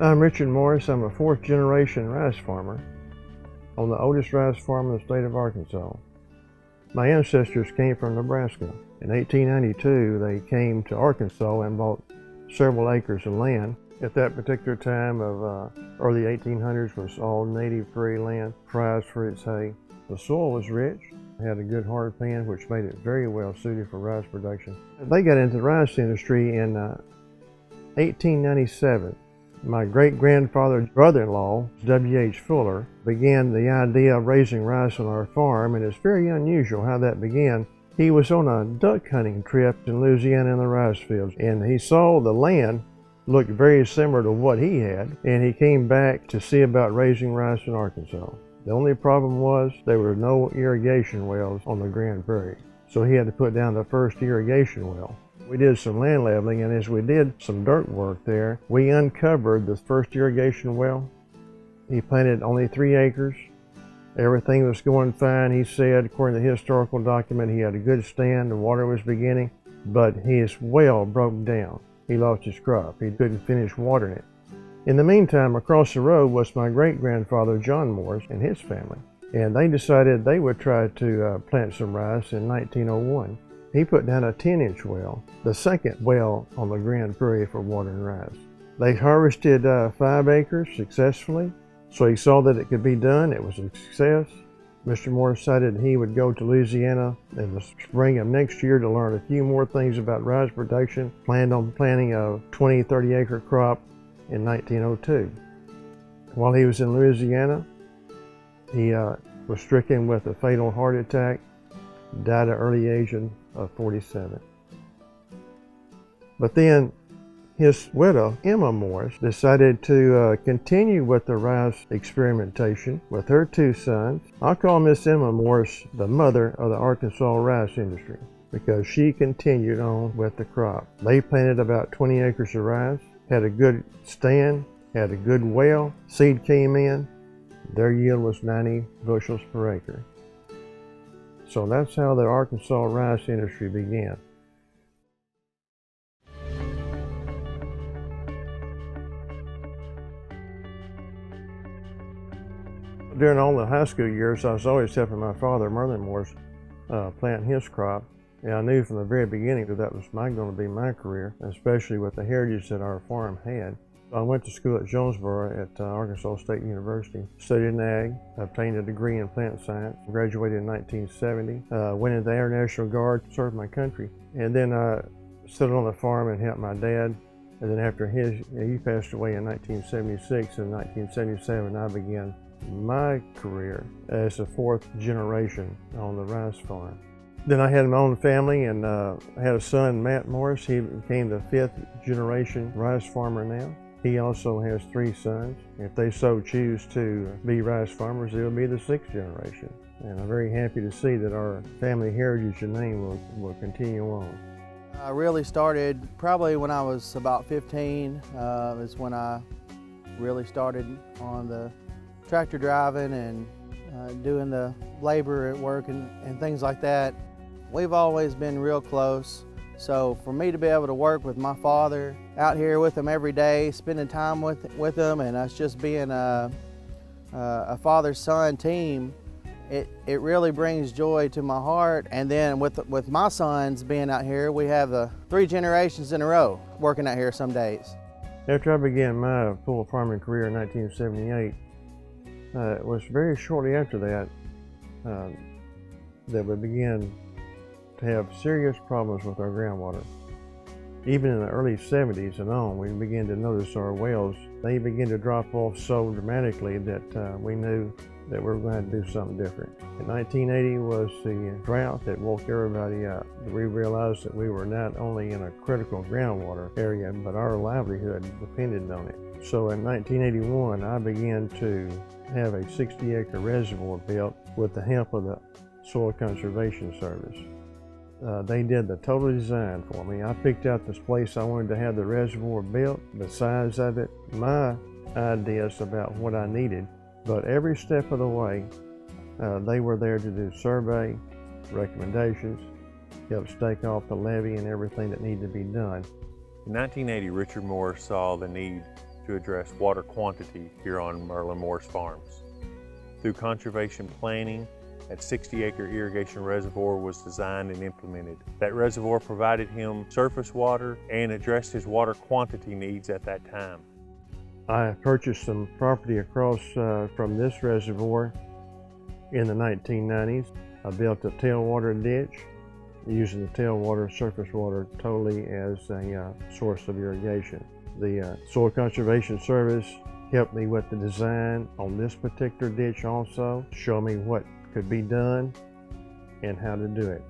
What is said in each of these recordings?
I'm Richard Morris. I'm a fourth generation rice farmer on the oldest rice farm in the state of Arkansas. My ancestors came from Nebraska. In 1892, they came to Arkansas and bought several acres of land. At that particular time of early 1800s was all native prairie land, prized for its hay. The soil was rich, had a good hard pan, which made it very well suited for rice production. They got into the rice industry in 1897. My great-grandfather's brother-in-law, W.H. Fuller, began the idea of raising rice on our farm, and it's very unusual how that began. He was on a duck hunting trip in Louisiana in the rice fields, and he saw the land looked very similar to what he had, and he came back to see about raising rice in Arkansas. The only problem was there were no irrigation wells on the Grand Prairie, so he had to put down the first irrigation well. We did some land leveling, and as we did some dirt work there, we uncovered the first irrigation well. He planted only 3 acres. Everything was going fine. He said, according to the historical document, he had a good stand, the water was beginning, but his well broke down. He lost his crop. He couldn't finish watering it. In the meantime, across the road was my great-grandfather, John Morris, and his family, and they decided they would try to plant some rice in 1901. He put down a 10-inch well, the second well on the Grand Prairie for watering rice. They harvested 5 acres successfully, so he saw that it could be done. It was a success. Mr. Moore decided he would go to Louisiana in the spring of next year to learn a few more things about rice production. Planned on planting a 20-30 acre crop in 1902. While he was in Louisiana, he was stricken with a fatal heart attack, died at an early age of 47. But then his widow, Emma Morris, decided to continue with the rice experimentation with her 2 sons. I'll call Miss Emma Morris the mother of the Arkansas rice industry because she continued on with the crop. They planted about 20 acres of rice, had a good stand, had a good well. Seed came in. Their yield was 90 bushels per acre. So that's how the Arkansas rice industry began. During all the high school years, I was always helping my father, Merlin Morris, plant his crop. And I knew from the very beginning that that was going to be my career, especially with the heritage that our farm had. I went to school at Jonesboro at Arkansas State University, studied ag, obtained a degree in plant science, graduated in 1970, went into the Air National Guard, served my country, and then stood on the farm and helped my dad. And then after he passed away in 1976, in 1977, I began my career as the 4th generation on the rice farm. Then I had my own family, and I had a son, Matt Morris. He became the 5th generation rice farmer now. He also has 3 sons. If they so choose to be rice farmers, it will be the 6th generation. And I'm very happy to see that our family heritage and name will continue on. I really started probably when I was about 15, is when I really started on the tractor driving and doing the labor at work and things like that. We've always been real close, so for me to be able to work with my father, out here with him every day, spending time with him, and us just being a father-son team, it really brings joy to my heart. And then with my sons being out here, we have the 3 generations in a row working out here some days. After I began my full farming career in 1978, it was very shortly after that that we began to have serious problems with our groundwater. Even in the early 70s and on, we began to notice our wells, they began to drop off so dramatically that we knew that we were going to have to do something different. In 1980 was the drought that woke everybody up. We realized that we were not only in a critical groundwater area, but our livelihood depended on it. So in 1981, I began to have a 60-acre reservoir built with the help of the Soil Conservation Service. They did the total design for me. I picked out this place I wanted to have the reservoir built, the size of it, my ideas about what I needed. But every step of the way, they were there to do survey, recommendations, help stake off the levee and everything that needed to be done. In 1980, Richard Moore saw the need to address water quantity here on Merlin Morse Farms. Through conservation planning, that 60-acre irrigation reservoir was designed and implemented. That reservoir provided him surface water and addressed his water quantity needs at that time. I purchased some property across from this reservoir in the 1990s. I built a tailwater ditch using the tailwater surface water totally as a source of irrigation. The Soil Conservation Service helped me with the design on this particular ditch also, show me what could be done and how to do it.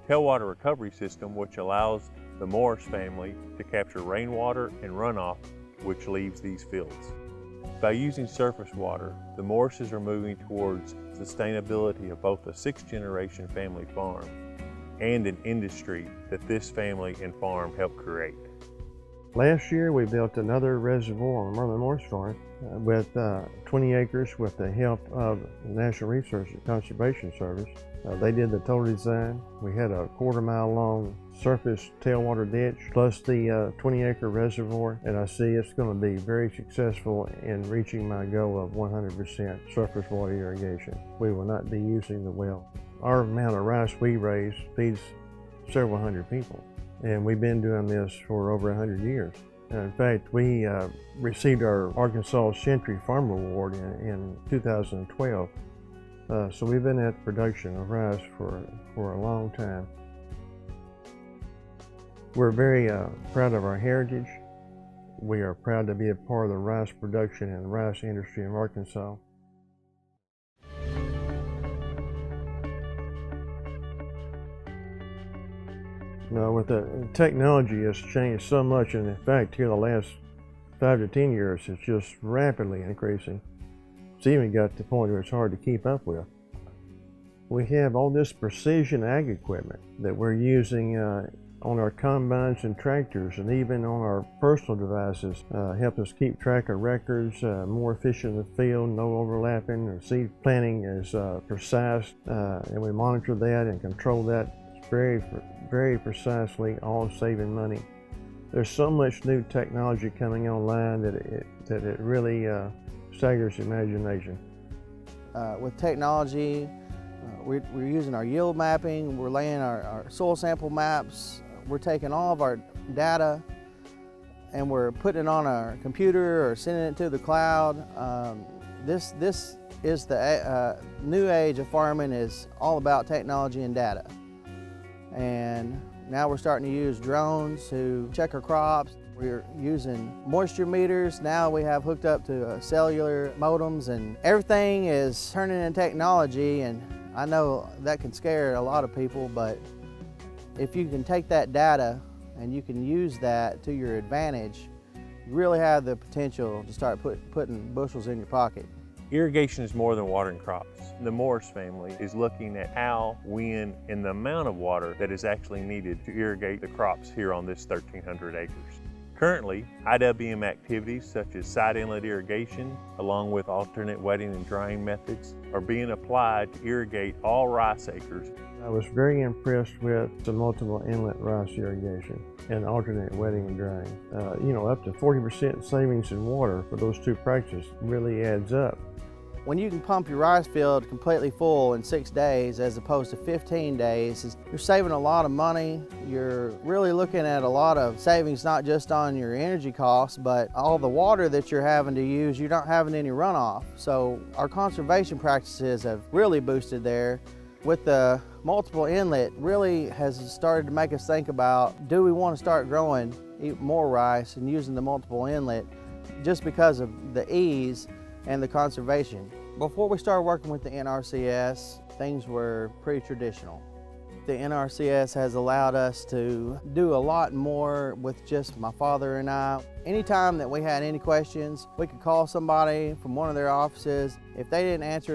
Tailwater recovery system, which allows the Morse family to capture rainwater and runoff which leaves these fields. By using surface water, the Morses are moving towards sustainability of both a sixth-generation family farm and an industry that this family and farm helped create. Last year we built another reservoir on Merlin Morse Farm with 20 acres with the help of the National Research and Conservation Service. They did the total design. We had a 1/4 mile long surface tailwater ditch plus the 20-acre reservoir, and I see it's going to be very successful in reaching my goal of 100% surface water irrigation. We will not be using the well. Our amount of rice we raise feeds several hundred people, and we've been doing this for over 100 years. In fact, we received our Arkansas Century Farmer Award in 2012. So we've been at production of rice for a long time. We're very proud of our heritage. We are proud to be a part of the rice production and rice industry in Arkansas. Now, with the technology has changed so much, and in fact, here the last 5 to 10 years, it's just rapidly increasing. It's even got to the point where it's hard to keep up with. We have all this precision ag equipment that we're using on our combines and tractors, and even on our personal devices, help us keep track of records, more efficient in the field, no overlapping, and seed planting is precise, and we monitor that and control that very precisely, all saving money. There's so much new technology coming online that it really staggers imagination. With technology, we're using our yield mapping, we're laying our soil sample maps, we're taking all of our data and we're putting it on our computer or sending it to the cloud. This is the new age of farming, is all about technology and data. And now we're starting to use drones to check our crops. We're using moisture meters. Now we have hooked up to cellular modems, and everything is turning into technology, and I know that can scare a lot of people, but if you can take that data and you can use that to your advantage, you really have the potential to start putting bushels in your pocket. Irrigation is more than watering crops. The Morse family is looking at how, when, and the amount of water that is actually needed to irrigate the crops here on this 1,300 acres. Currently, IWM activities such as side inlet irrigation, along with alternate wetting and drying methods, are being applied to irrigate all rice acres. I was very impressed with the multiple inlet rice irrigation and alternate wetting and drying. You know, up to 40% savings in water for those two practices really adds up. When you can pump your rice field completely full in 6 days as opposed to 15 days, you're saving a lot of money. You're really looking at a lot of savings, not just on your energy costs, but all the water that you're having to use, you're not having any runoff. So our conservation practices have really boosted there. With the multiple inlet, really has started to make us think about, do we want to start growing more rice and using the multiple inlet just because of the ease and the conservation. Before we started working with the NRCS, things were pretty traditional. The NRCS has allowed us to do a lot more with just my father and I. Anytime that we had any questions, we could call somebody from one of their offices. If they didn't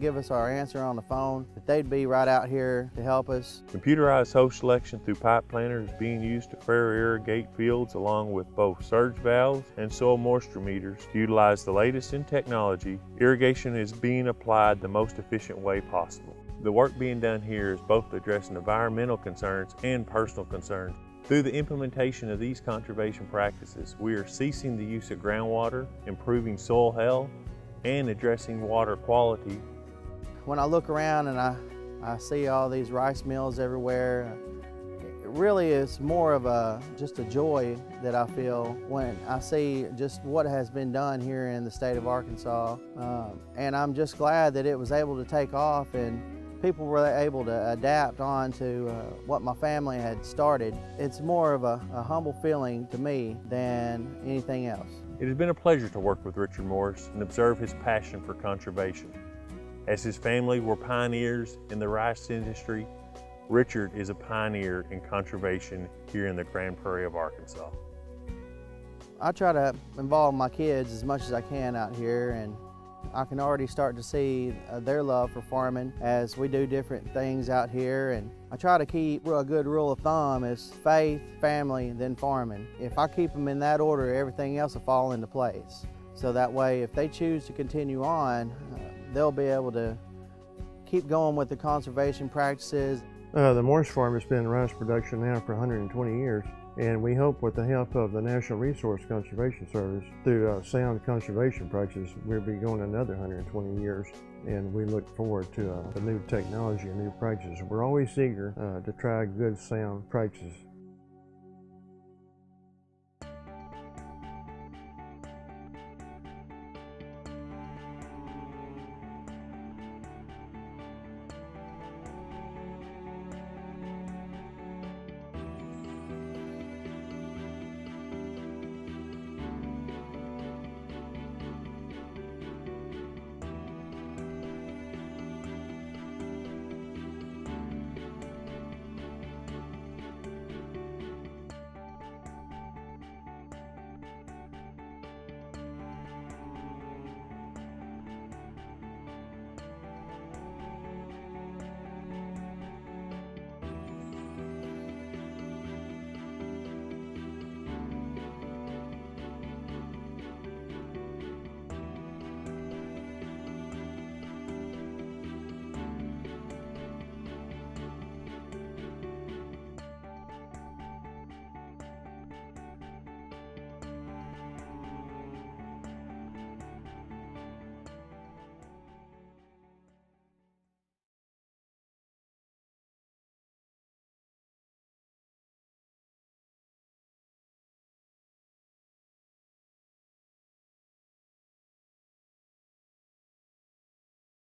give us our answer on the phone, they'd be right out here to help us. Computerized hose selection through pipe planter is being used to fair irrigate fields, along with both surge valves and soil moisture meters. To utilize the latest in technology, irrigation is being applied the most efficient way possible. The work being done here is both addressing environmental concerns and personal concerns. Through the implementation of these conservation practices, we are ceasing the use of groundwater, improving soil health, and addressing water quality. When I look around and I see all these rice mills everywhere, it really is more of just a joy that I feel when I see just what has been done here in the state of Arkansas. And I'm just glad that it was able to take off and people were able to adapt on to what my family had started. It's more of a humble feeling to me than anything else. It has been a pleasure to work with Richard Morris and observe his passion for conservation. As his family were pioneers in the rice industry, Richard is a pioneer in conservation here in the Grand Prairie of Arkansas. I try to involve my kids as much as I can out here, and I can already start to see their love for farming as we do different things out here. And I try to keep a good rule of thumb is faith, family, then farming. If I keep them in that order, everything else will fall into place. So that way, if they choose to continue on, they'll be able to keep going with the conservation practices. The Morris Farm has been in rice production now for 120 years, and we hope with the help of the National Resource Conservation Service, through sound conservation practices, we'll be going another 120 years, and we look forward to the new technology and new practices. We're always eager to try good sound practices